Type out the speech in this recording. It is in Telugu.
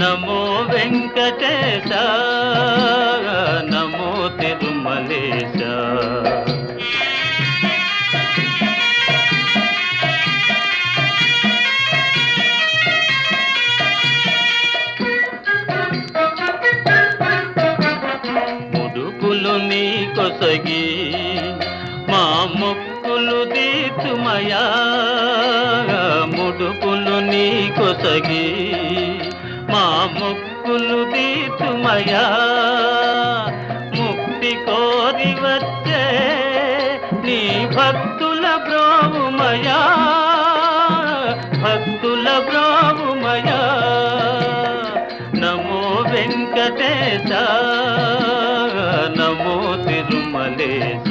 నమో వెంకటేశ, నమో తిరుమలేశ. ముడుపులు నీ కొసగి మా మొక్కులు తీర్చుమయా, ముడుపులు నీ కొసగి మా మొక్కులు తీర్చుమయా. ముక్తి కోరి వచ్చే నీ భక్తుల బ్రోవుమయా, భక్తుల బ్రోవుమయా. నమో వెంకటేశ, నమో తిరుమలేశ.